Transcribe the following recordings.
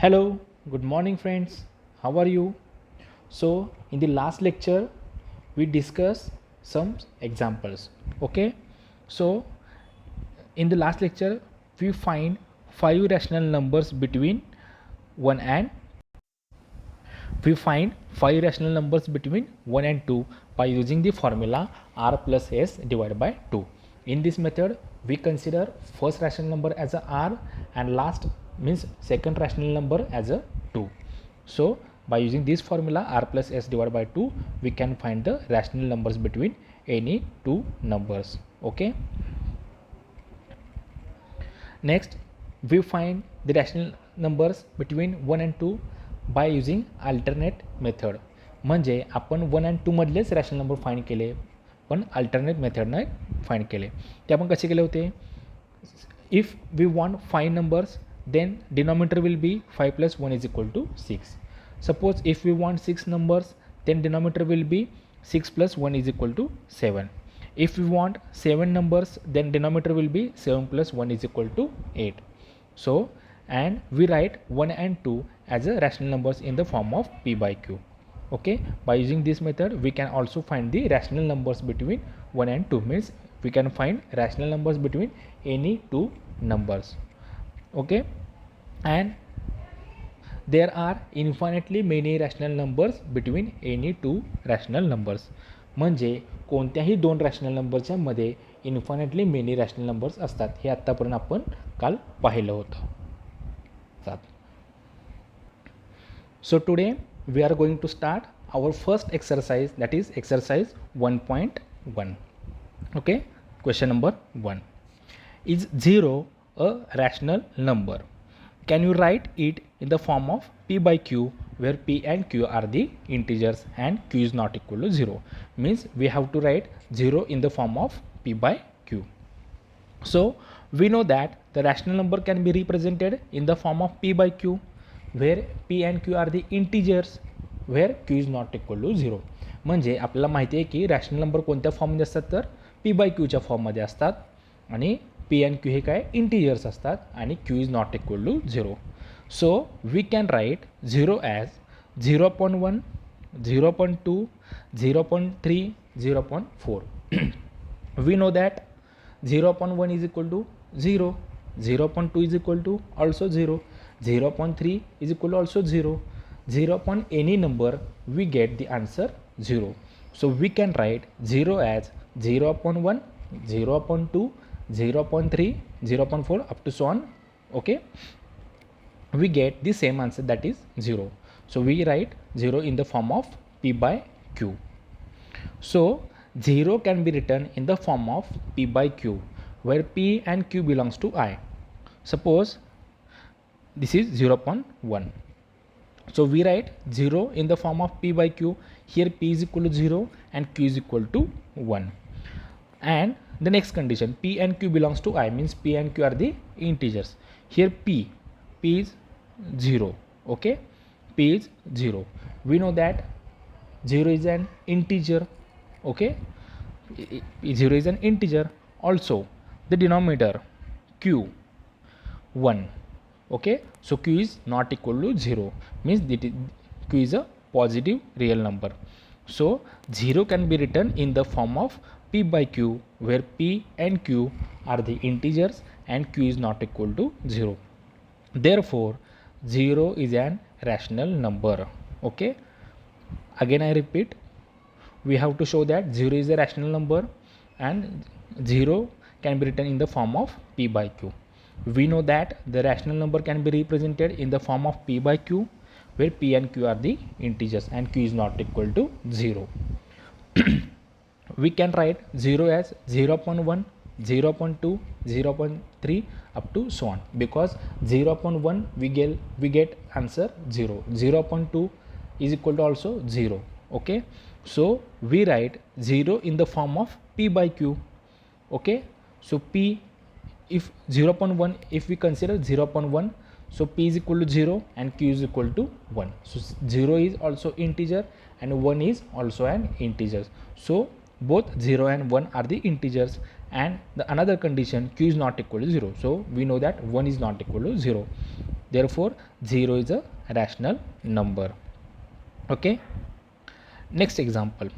Hello, good morning, friends. How are you? So, in the last lecture, we discussed some examples. Okay, so in the last lecture, we find five rational numbers between 1 and we find five rational numbers between 1 and 2 by using the formula r plus s divided by 2. In this method, we consider first rational number as a r and last means second rational number as a 2. So by using this formula r plus s divided by 2, we can find the rational numbers between any two numbers. Okay. Next, we find the rational numbers between 1 and 2 by using alternate method. म्हणजे आपण 1 and 2 मधलेच rational number find केले पण alternate मेथडने find केले. ते आपण कसे केले होते? If we want 5 numbers, then denominator will be 5 plus 1 is equal to 6. Suppose if we want 6 numbers, then denominator will be 6 plus 1 is equal to 7. If we want 7 numbers, then denominator will be 7 plus 1 is equal to 8. So, and we write 1 and 2 as a rational numbers in the form of p by q. Okay, by using this method, we can also find the rational numbers between 1 and 2. Means we can find rational numbers between any two numbers. Okay, and there are infinitely many rational numbers between any two rational numbers. म्हणजे कोणत्याही दोन rational नंबरच्या मध्ये इन्फायनेटली many rational numbers असतात. हे आत्तापर्यंत आपण काल पाहिलं होतं. So today we are going to start our first exercise, that is exercise 1.1. Okay, question number 1. Is 0 a rational number? Can you write it in the form of p by q, where p and q are the integers and q is not equal to 0? Means we have to write 0 in the form of p by q. So we know that the rational number can be represented in the form of p by q, where p and q are the integers, where q is not equal to 0. म्हणजे आपल्याला माहिती आहे की rational number कोणत्या फॉर्ममध्ये असतात, तर p by q च्या फॉर्ममध्ये असतात आणि p and q हे काय इंटिजर्स असतात आणि q is not equal to 0. So we can write 0 as 0.1, 0.2, 0.3, 0.4. We know that 0.1 is equal to 0, 0.2 is equal to also 0, 0.3 is equal to also 0, 0. Any number we get the answer 0. So we can write 0 as 0.1, 0.2, 0.3, 0.4 up to so on. Okay, we get the same answer, that is 0. So we write 0 in the form of p by q. So 0 can be written in the form of p by q, where p and q belongs to I. Suppose this is 0.1. So we write 0 in the form of p by q. Here p is equal to 0 and q is equal to 1. And the next condition, p and q belongs to I, means p and q are the integers. Here p is 0. Okay, p is 0. We know that 0 is an integer. Okay, 0 is an integer. Also the denominator q 1. Okay, so q is not equal to 0, means q is a positive real number. So 0 can be written in the form of p by q, where p and q are the integers and q is not equal to 0. Therefore 0 is an rational number. Okay, again I repeat, we have to show that 0 is a rational number and 0 can be written in the form of p by q. We know that the rational number can be represented in the form of p by q, where p and q are the integers and q is not equal to 0. We can write 0 as 0.1, 0.2, 0.3 up to so on, because 0.1 we get answer 0, 0.2 is equal to also 0. Okay, so we write 0 in the form of p by q. Okay, so p, if 0.1, if we consider 0.1, so p is equal to 0 and q is equal to 1. So 0 is also integer and 1 is also an integer. So both 0 and 1 are the integers, and the another condition, q is not equal to 0. So we know that 1 is not equal to 0. therefore 0 is a rational number. Okay, next example,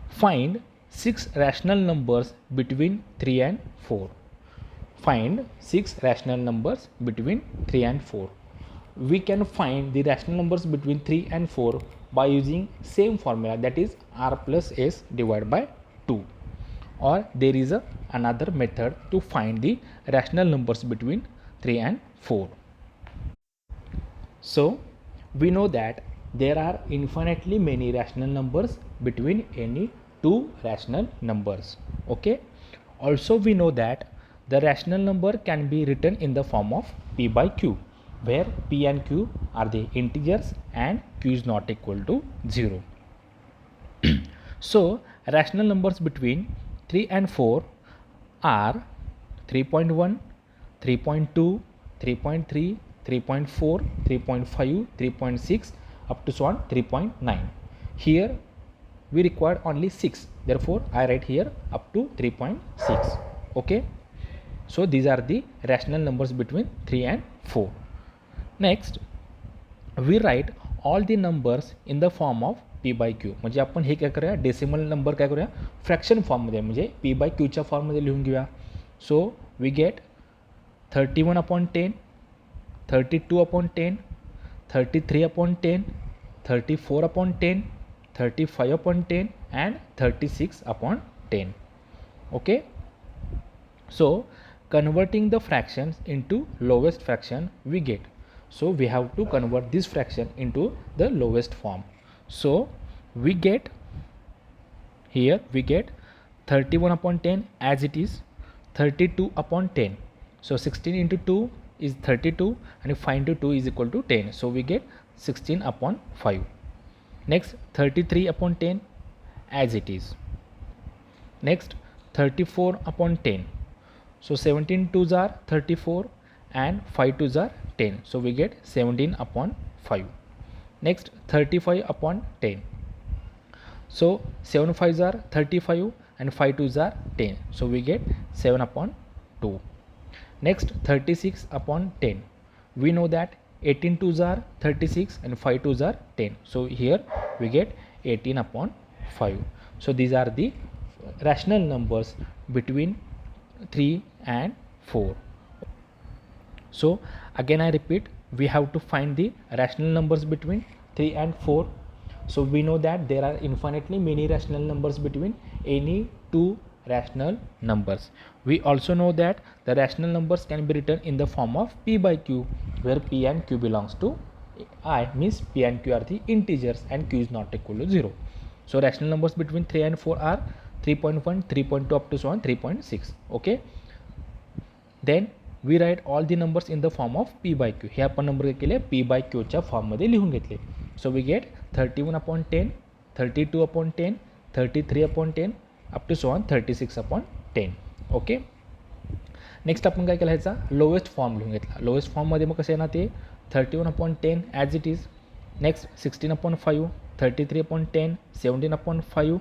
find 6 rational numbers between 3 and 4. Find 6 rational numbers between 3 and 4. We can find the rational numbers between 3 and 4 by using same formula, that is r plus s divided by 2, or there is another method to find the rational numbers between 3 and 4. So we know that there are infinitely many rational numbers between any two rational numbers. Okay, also we know that the rational number can be written in the form of p by q, where p and q are the integers and q is not equal to 0. So rational numbers between 3 and 4 are 3.1, 3.2, 3.3, 3.4, 3.5, 3.6 up to so on 3.9. Here we require only 6, therefore I write here up to 3.6. Okay, so these are the rational numbers between 3 and 4. Next we write all the numbers in the form of p by q. म्हणजे आपण हे काय करूया, decimal number काय करूया fraction फॉर्ममध्ये, म्हणजे p by q च्या फॉर्ममध्ये लिहून घेऊया. So we get 31/10, 32/10, 33/10, 34/10, 35/10 and 36/10. Okay, so converting the fractions into lowest fraction we get, so we have to convert this fraction into the lowest form. So we get here, we get 31/10 as it is, 32/10. So 16 into 2 is 32 and 5 into 2 is equal to 10. So we get 16/5. Next 33/10 as it is. Next 34/10. So 17 twos are 34 and 5 twos are 10. So we get 17/5. Next 35/10. So 7 5s are 35 and 5 twos are 10. So we get 7/2. Next 36/10. We know that 18 twos are 36 and 5 twos are 10. So here we get 18/5. So these are the rational numbers between 3 and 4. So again I repeat, we have to find the rational numbers between 3 and 4. So we know that there are infinitely many rational numbers between any two rational numbers. We also know that the rational numbers can be written in the form of p by q, where p and q belongs to I, means p and q are the integers and q is not equal to 0. So rational numbers between 3 and 4 are 3.1, 3.2 up to so on 3.6. Okay, then we write all the numbers in the form of p by q. हे आपण number काय केले, p by q च्या फॉर्ममध्ये लिहून घेतले. So we get 31/10, 32/10, 33/10 up to so on 36/10. Okay, next आपण काय केलं, ह्याचा लोवेस्ट फॉर्म लिहून घेतला. लोवेस्ट फॉर्ममध्ये मग कसं येणार ते 31/10 as it is. Next 16/5, 33/10, 17/5,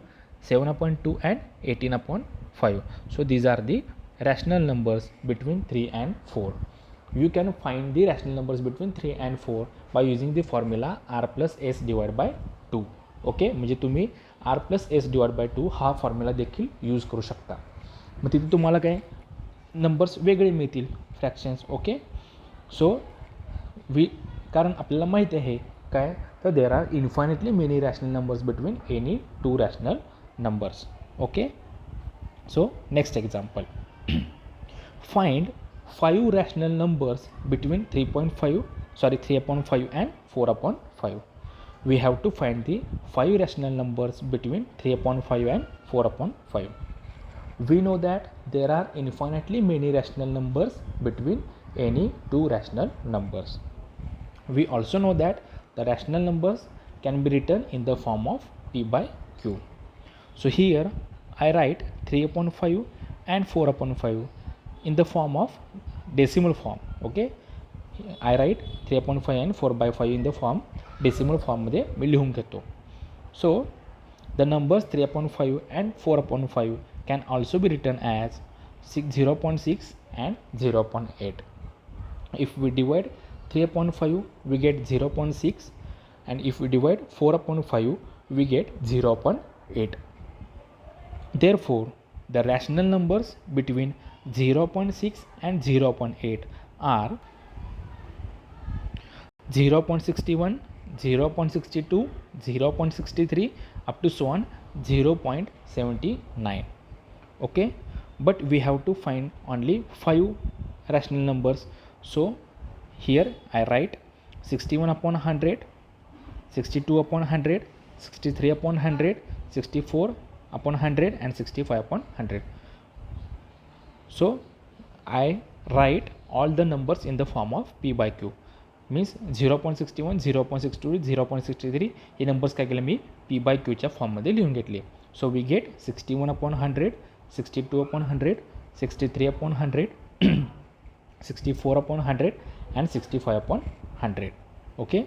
7/2 and 18/5. So these are the rational numbers between 3 and 4. You can find the rational numbers between 3 and 4 by using the formula r plus s divided by 2. Okay, म्हणजे तुम्ही r plus s divided by 2 हा formula देखील use करू शकता. मग तिथे तुम्हाला काय numbers वेगळे मिळतील, फ्रॅक्शन्स. ओके, सो कारण आपल्याला माहिती आहे काय, तर there are infinitely many rational numbers between any two rational numbers. Okay, so next example, find 5 rational numbers between 3.5 and 4/5. We have to find the 5 rational numbers between 3/5 and 4/5. We know that there are infinitely many rational numbers between any two rational numbers. We also know that the rational numbers can be written in the form of p by q. So here I write 3/5 and 4/5 in the form of decimal form. Okay, I write 3/5 and 4/5 in the form decimal form मध्ये मी लिहून घेतो. So the numbers 3/5 and 4/5 can also be written as 0.6 and 0.8. If we divide 3 upon 5 we get 0.6, and if we divide 4 upon 5 we get 0.8. Therefore, the rational numbers between 0.6 and 0.8 are 0.61, 0.62, 0.63 up to so on 0.79. Okay, but we have to find only 5 rational numbers. So here I write 61 upon 100, 62 upon 100, 63 upon 100, 64 upon 100 and 65 upon 100. So I write all the numbers in the form of p by q. Means 0.61, 0.62, 0.63 हे numbers काय केले मी p by q फॉर्ममध्ये लिहून घेतले. So we get 61 upon 100, 62 upon 100, 63 upon 100, 64 upon 100 and 65 upon 100. Okay,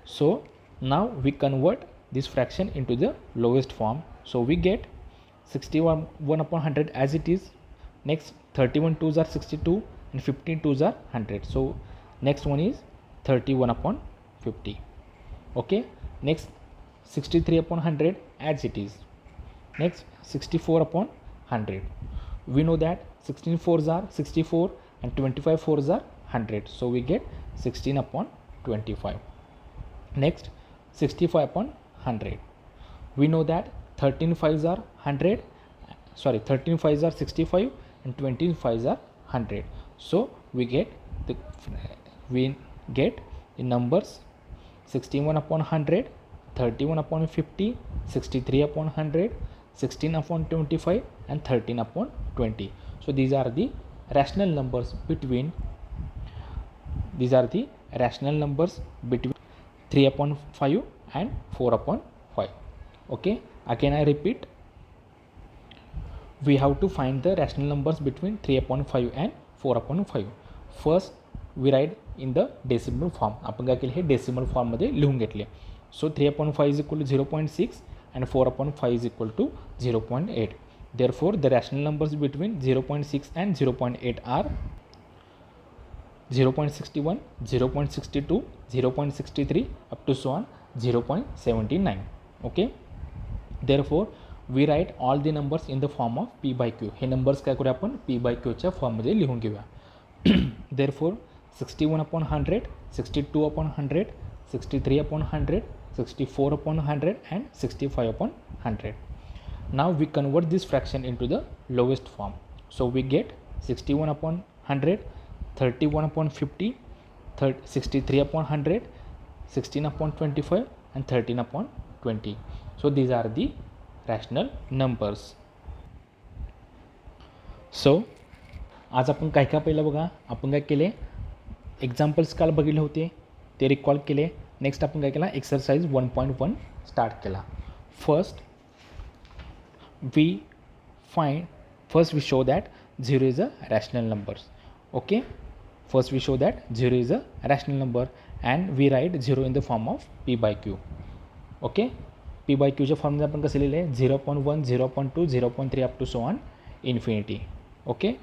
so now we convert this fraction into the lowest form. So we get 61 upon 100 as it is. Next 31 2s are 62 and 15 2s are 100. So next one is 31 upon 50. Okay, next 63 upon 100 as it is. Next 64 upon 100. We know that 16 4s are 64 and 25 4s are 100. So we get 16 upon 25. Next 65 upon 100. We know that 13 5s are 100. Sorry, 13 5s are 65 and 20 5s are 100. So we get the numbers 61 upon 100, 31 upon 50, 63 upon 100, 16 upon 25 and 13 upon 20. So these are the rational numbers between 3 upon 5 and 4 upon 5. Okay, again I repeat, we have to find the rational numbers between 3 upon 5 and 4 upon 5. First we write in the decimal form. आपण काय केले हे decimal फॉर्ममध्ये लिहून घेतले. सो 3 upon 5 is equal to 0.6 and 4 upon 5 is equal to 0.8. Therefore, the rational numbers between 0.6 and 0.8 are 0.61, 0.62, 0.63 up to so on 0.79. Okay, therefore we write all the numbers in the form of p by q. Hey numbers काय करूया आपण p by q च्या फॉर्ममध्ये लिहून घेऊया. Therefore 61 upon 100, 62 upon 100, 63 upon 100, 64 upon 100 and 65 upon 100. Now we convert this fraction into the lowest form. So we get 61 upon 100, 31 upon 50, 63 upon 100, 16 upon 25 and 13 upon 20. So these are the rational numbers. So आज आपण काय काय पाहिलं बघा. आपण काय केले, examples काल बघितले होते ते रिकॉल केले. नेक्स्ट आपण काय केला, एक्सरसाइज 1.1 स्टार्ट केला. First we show that 0 is a rational number. Okay, first we show that 0 is a rational number and we write 0 in the form of p by q. Okay, p by q च्या फॉर्ममध्ये आपण कसे लिहिले 0.1, 0.2, 0.3 up to so on infinity. Okay,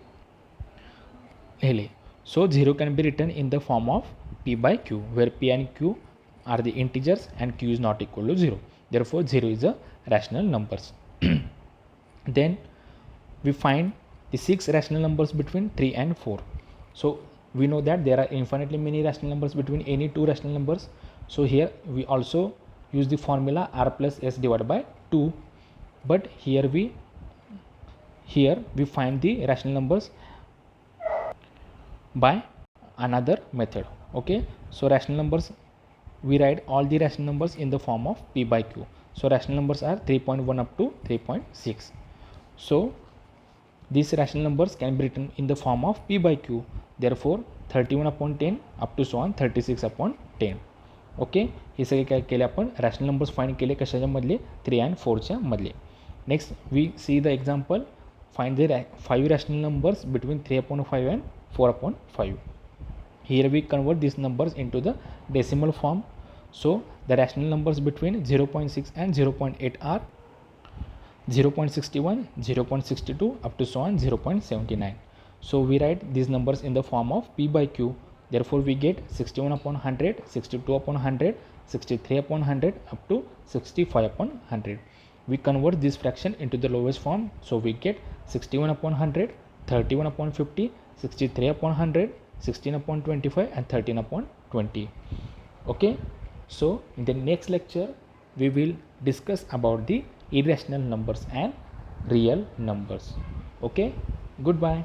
लिहिले. So 0 can be written in the form of p by q, where p and q are the integers and q is not equal to 0. Therefore 0 is a rational numbers. Then we find the 6 rational numbers between 3 and 4. So we know that there are infinitely many rational numbers between any two rational numbers. So here we also use the formula r plus s divided by 2, but here we find the rational numbers by another method. Okay, so rational numbers, we write all the rational numbers in the form of p by q. So rational numbers are 3.1 up to 3.6. So these rational numbers can be written in the form of p by q. Therefore 31 upon 10 up to so on 36 upon 10. Okay, हे सगळे काय केले आपण rational numbers find केले कशाच्या मधले 3 and 4च्या मधले. Next we see the example, find the 5 rational numbers between 3 upon 5 and 4 upon 5. Here we convert these numbers into the decimal form. So the rational numbers between 0.6 and 0.8 are 0.61, 0.62 up to so on 0.79. So we write these numbers in the form of p by q. Therefore we get 61 upon 100, 62 upon 100, 63 upon 100 up to 65 upon 100. We convert this fraction into the lowest form, so we get 61 upon 100, 31 upon 50, 63 upon 100, 16 upon 25 and 13 upon 20. Okay, so in the next lecture we will discuss about the irrational numbers and real numbers. Okay, goodbye.